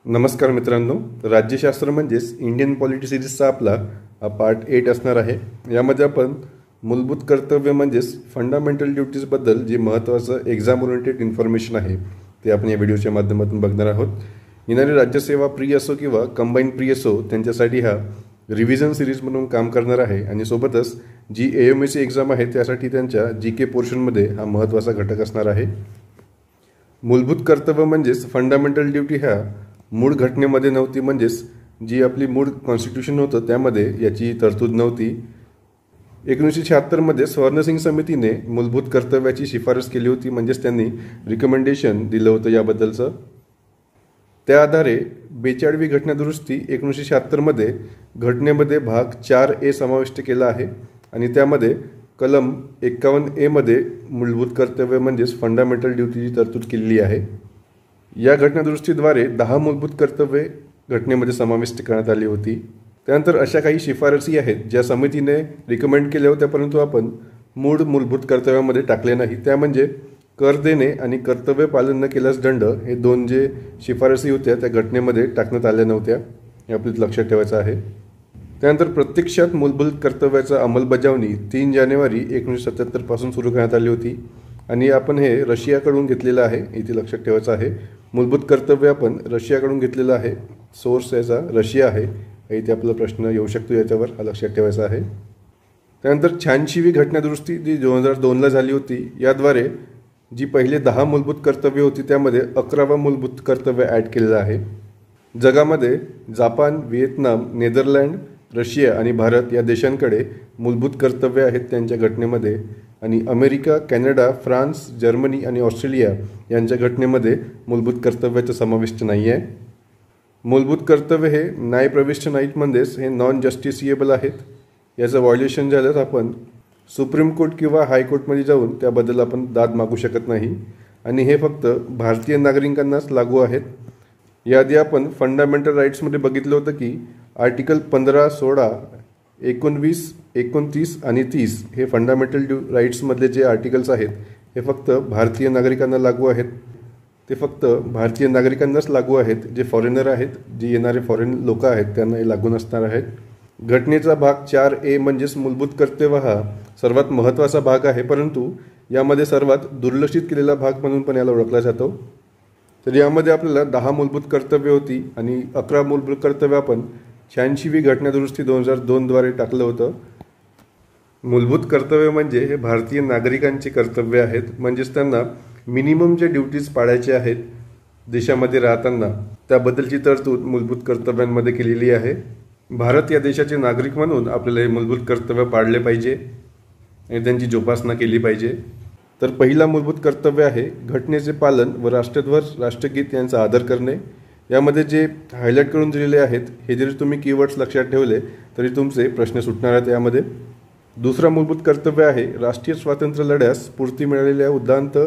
नमस्कार मित्रांनो, राज्यशास्त्र म्हणजेच इंडियन पॉलिटी सिरीजचा आपला पार्ट 8 असणार आहे। यामध्ये आपण मूलभूत कर्तव्य म्हणजेच फंडामेंटल ड्युटीजबद्दल जे महत्त्वाचं एक्झाम ओरिएंटेड इन्फॉर्मेशन आहे ते आपण या व्हिडिओच्या माध्यमातून बघणार आहोत। येणारी राज्यसेवा प्री असो किंवा कंबाईन प्री असो त्यांच्यासाठी हा रिव्हिजन सिरीज म्हणून काम करणार आहे आणि सोबतच जी AMC एक्झाम आहे त्यासाठी त्यांच्या GK पोर्शनमध्ये हा महत्त्वाचा घटक असणार आहे। मूलभूत कर्तव्य म्हणजेच फंडामेंटल ड्युटी ह्या मूळ घटनेमध्ये नव्हती, म्हणजेच जी आपली मूळ कॉन्स्टिट्यूशन होतं त्यामध्ये याची तरतूद नव्हती। 1976 मध्ये स्वर्णसिंग समितीने मूलभूत कर्तव्याची शिफारस केली होती, म्हणजेच त्यांनी रिकमेंडेशन दिलं होतं याबद्दलचं। त्या आधारे 42वी घटना दुरुस्ती 1976 मध्ये घटनेमध्ये भाग 4A समाविष्ट केला आहे आणि त्यामध्ये कलम 51A मध्ये मूलभूत कर्तव्य म्हणजेच फंडामेंटल ड्युटीची तरतूद केलेली आहे। या घटनादुरुस्तीद्वारे 10 मूलभूत कर्तव्ये घटनेमध्ये समाविष्ट करण्यात आली होती। त्यानंतर अशा काही शिफारसी आहेत ज्या समितीने रिकमेंड केल्या होत्या परंतु आपण मूलभूत कर्तव्यामध्ये टाकले नाही, त्या म्हणजे कर देणे आणि कर्तव्य पालन न केल्यास दंड, हे दोन जे शिफारसी होत्या त्या घटनेमध्ये टाकण्यात आल्या नव्हत्या, हे आपल्याला लक्षात ठेवायचं आहे। त्यानंतर प्रत्यक्षात मूलभूत कर्तव्याचा अंमलबजावणी 3 जानेवारी 1977 पासून सुरू करण्यात आली होती आणि आपण हे रशियाकडून घेतलेलं आहे, इथे लक्षात ठेवायचं आहे। मूलभूत कर्तव्य आपण रशियाकडून घेतलेलं आहे, सोर्स याचा रशिया आहे, इथे आपला प्रश्न येऊ शकतो, याच्यावर हा लक्षात ठेवायचा आहे। त्यानंतर 86वी घटना दुरुस्ती जी 2002ला झाली होती, याद्वारे जी पहिले 10 मूलभूत कर्तव्य होती त्यामध्ये 11वा मूलभूत कर्तव्य ॲड केलेलं आहे। जगामध्ये जापान, व्हिएतनाम, नेदरलँड, रशिया आणि भारत या देशांकडे मूलभूत कर्तव्य आहेत त्यांच्या घटनेमध्ये, आणि अमेरिका, कॅनडा, फ्रान्स, जर्मनी आणि ऑस्ट्रेलिया यांच्या घटनेमध्ये मूलभूत कर्तव्याचा समाविष्ट नाही आहे। मूलभूत कर्तव्य हे न्यायप्रविष्ट नाहीत, म्हणजेच हे नॉन जस्टिसिएबल आहेत। याचं व्हायोलेशन झालं तर आपण सुप्रीम कोर्ट किंवा हायकोर्टमध्ये जाऊन त्याबद्दल आपण दाद मागू शकत नाही आणि हे फक्त भारतीय नागरिकांनाच लागू आहेत। याआधी आपण फंडामेंटल राईट्समध्ये बघितलं होतं की आर्टिकल 15, 16, 19, 29 आणि 30 हे फंडामेंटल राईट्समधले जे आर्टिकल्स आहेत हे फक्त भारतीय नागरिकांना लागू आहेत, ते फक्त भारतीय नागरिकांनाच लागू आहेत। जे फॉरेनर आहेत, जे येणारे फॉरेन लोक आहेत त्यांना हे लागू नसणार आहेत। घटनेचा भाग 4A म्हणजेच मूलभूत कर्तव्य हा सर्वात महत्त्वाचा भाग आहे, परंतु यामध्ये सर्वात दुर्लक्षित केलेला भाग म्हणून पण याला ओळखला जातो। तर यामध्ये आपल्याला 10 मूलभूत कर्तव्य होती आणि 11 मूलभूत कर्तव्य आपण 86वी घटना दुरुस्ती 2002 द्वारे टाकलं होतं। मूलभूत कर्तव्य म्हणजे हे भारतीय नागरिकांचे कर्तव्य आहेत, म्हणजेच त्यांना मिनिमम जे ड्युटीज पाळायचे आहेत देशामध्ये राहताना त्याबद्दलची तरतूद मूलभूत कर्तव्यांमध्ये केलेली आहे। भारत या देशाचे नागरिक म्हणून आपल्याला हे मूलभूत कर्तव्य पाळले पाहिजे आणि त्यांची जोपासना केली पाहिजे। तर पहिला मूलभूत कर्तव्य आहे घटनेचे पालन व राष्ट्रध्वज, राष्ट्रगीत यांचा आदर करणे। यामध्ये जे हायलाईट करून दिलेले आहेत हे जरी तुम्ही कीवर्ड्स लक्षात ठेवले तरी तुमचे प्रश्न सुटणार आहेत यामध्ये। दुसरा मूलभूत कर्तव्य आहे राष्ट्रीय स्वातंत्र्य लढ्यास स्फूर्ती मिळालेल्या उदात्त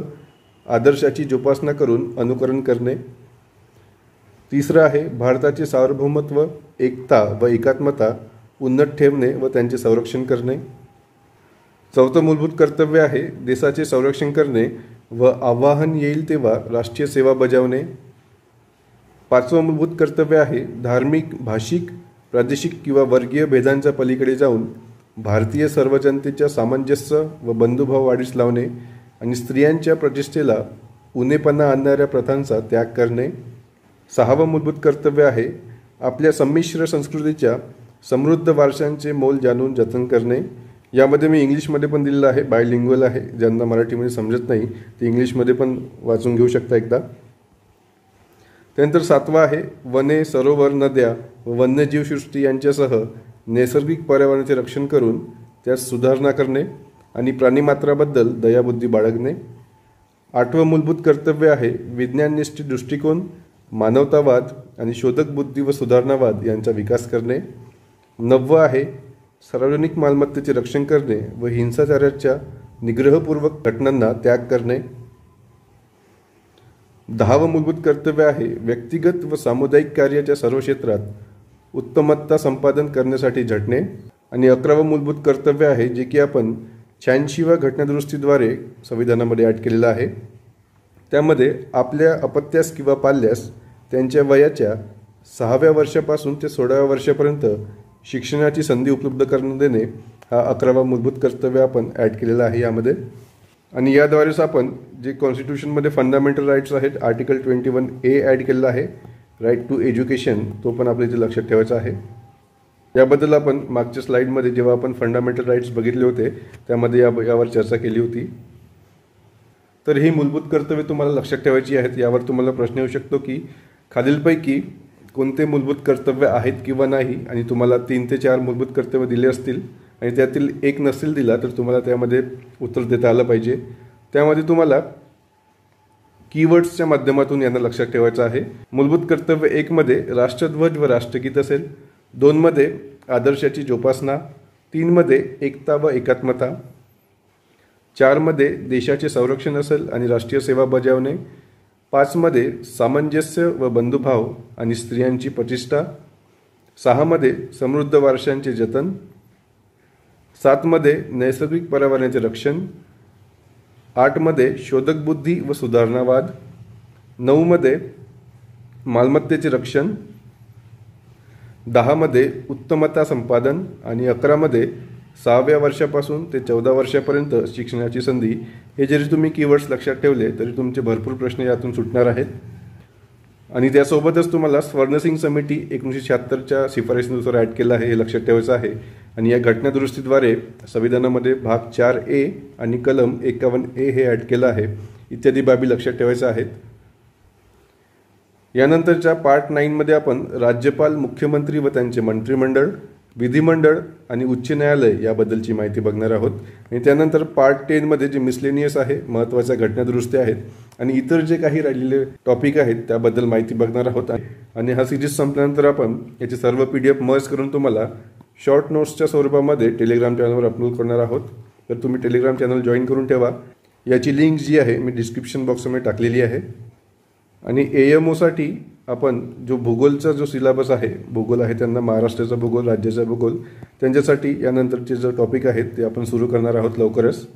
आदर्शाची जोपासना करून अनुकरण करणे। तिसरं आहे भारताचे सार्वभौमत्व, एकता व एकात्मता उन्नत ठेवणे व त्यांचे संरक्षण करणे। चौथं मूलभूत कर्तव्य आहे देशाचे संरक्षण करणे व आवाहन येईल तेव्हा राष्ट्रीय सेवा बजावणे। 5वं मूलभूत कर्तव्य आहे धार्मिक, भाषिक, प्रादेशिक किंवा वर्गीय भेदांच्या पलीकडे जाऊन भारतीय सर्व जनतेच्या सामंजस्य व बंधुभाव वाढीस लावणे आणि स्त्रियांच्या प्रतिष्ठेला उणेपणा आणणाऱ्या प्रथांचा त्याग करणे। 6वं मूलभूत कर्तव्य आहे आपल्या संमिश्र संस्कृतीच्या समृद्ध वारशांचे मोल जाणून जतन करणे। यामध्ये मी इंग्लिशमध्ये पण दिलेलं आहे, बायलिंग्वल आहे, ज्यांना मराठीमध्ये समजत नाही ते इंग्लिशमध्ये पण वाचून घेऊ शकता एकदा। त्यानंतर 7वं आहे वने, सरोवर, नद्या व वन्यजीव सृष्टी यांच्यासह नैसर्गिक पर्यावरणाचे रक्षण करून त्यास सुधारणा करणे आणि प्राणीमात्राबद्दल दयाबुद्धी बाळगणे। 8वं मूलभूत कर्तव्य आहे विज्ञाननिष्ठ दृष्टिकोन, मानवतावाद आणि शोधक बुद्धी व सुधारणावाद यांचा विकास करणे। 9वं आहे सार्वजनिक मालमत्तेचे रक्षण करणे व हिंसाचाराच्या निग्रहपूर्वक घटनांना त्याग करणे। 10वं मूलभूत कर्तव्य आहे व्यक्तिगत व सामुदायिक कार्याच्या सर्व क्षेत्रात उत्तमता संपादन करण्यासाठी झटणे। आणि 11वं मूलभूत कर्तव्य आहे जे की आपण 86व्या घटनादुरुस्तीद्वारे संविधानामध्ये ॲड केलेलं आहे, त्यामध्ये आपल्या अपत्यास किंवा पाल्यास त्यांच्या वयाच्या 6व्या वर्षापासून ते 16व्या वर्षापर्यंत शिक्षणाची संधी उपलब्ध करून देणे हा 11वा मूलभूत कर्तव्य आपण ॲड केलेला आहे यामध्ये. आणि याद्वारेच आपण जे कॉन्स्टिट्यूशनमध्ये फंडामेंटल राईट्स आहेत आर्टिकल 21A ॲड केलेला आहे, राईट टू एज्युकेशन, तो पण आपल्या इथे लक्षात ठेवायचा आहे. याबद्दल आपण मागच्या स्लाईडमध्ये जेव्हा आपण फंडामेंटल राईट्स बघितले होते त्यामध्ये यावर चर्चा केली होती. तर ही मूलभूत कर्तव्ये तुम्हाला लक्षात ठेवायची आहेत. यावर तुम्हाला प्रश्न येऊ शकतो की खालीलपैकी कोणते मूलभूत कर्तव्य आहेत किंवा नाही, आणि तुम्हाला 3 ते 4 मूलभूत कर्तव्य दिले असतील आणि त्यातील एक नसेल दिला तर तुम्हाला त्यामध्ये उत्तर देता आलं पाहिजे. त्यामध्ये तुम्हाला कीवर्ड्सच्या माध्यमातून यांना लक्षात ठेवायचं आहे. मूलभूत कर्तव्य 1 मध्ये राष्ट्रध्वज व राष्ट्रगीत असेल, 2 मध्ये आदर्शाची जोपासना, 3 मध्ये एकता व एकात्मता, 4 मध्ये देशाचे संरक्षण असेल आणि राष्ट्रीय सेवा बजावणे, 5 मध्ये सामंजस्य व बंधुभाव आणि स्त्रियांची प्रतिष्ठा, 6 मध्ये समृद्ध वारशांचे जतन, 7 मध्ये नैसर्गिक पर्यावरणाचे रक्षण, 8 मध्ये शोधक बुद्धी व सुधारणावाद, 9 मध्ये मालमत्तेचे रक्षण, 10 मध्ये उत्तमता संपादन आणि 11 मध्ये 6व्या वर्षापासून ते 14 वर्षापर्यंत शिक्षणाची संधी. हे जरी तुम्ही कीवर्ड्स लक्षात ठेवले तरी तुमचे भरपूर प्रश्न यातून सुटणार आहेत. आणि त्यासोबतच तुम्हाला स्वर्णसिंग समिती 1976च्या शिफारशीनुसार ॲड केलं आहे, हे लक्षात ठेवायचं आहे. आणि या घटनादुरुस्तीद्वारे संविधानामध्ये भाग 4A आणि कलम 51A हे ॲड केलं आहे. इत्यादी बाबी लक्षात ठेवायच्या आहेत. यानंतरच्या पार्ट 9 मध्ये आपण राज्यपाल, मुख्यमंत्री व त्यांचे मंत्रिमंडळ, विधिमंडळ आणि उच्च न्यायालय याबद्दलची माहिती बघणार आहोत. आणि त्यानंतर पार्ट 10 मध्ये जे मिसलेनियस आहे, महत्त्वाच्या घटनादुरुस्ती आहेत आणि इतर जे काही राहिलेले टॉपिक आहेत त्याबद्दल माहिती बघणार आहोत. आणि हा सिरीज संपल्यानंतर आपण याचे सर्व PDF मर्ज करून तुम्हाला शॉर्ट नोट्सच्या स्वरूपामध्ये टेलिग्राम चॅनलवर अपलोड करणार आहोत. तर तुम्ही टेलिग्राम चॅनल जॉईन करून ठेवा. याची लिंक जी आहे मी डिस्क्रिप्शन बॉक्समध्ये टाकलेली आहे. आणि AMOसाठी आपण जो भूगोलचा जो सिलेबस आहे, भूगोल आहे त्यांना महाराष्ट्राचा भूगोल, राज्याचा भूगोल, त्यांच्यासाठी यानंतरचे जे टॉपिक आहेत ते आपण सुरू करणार आहोत लवकरच.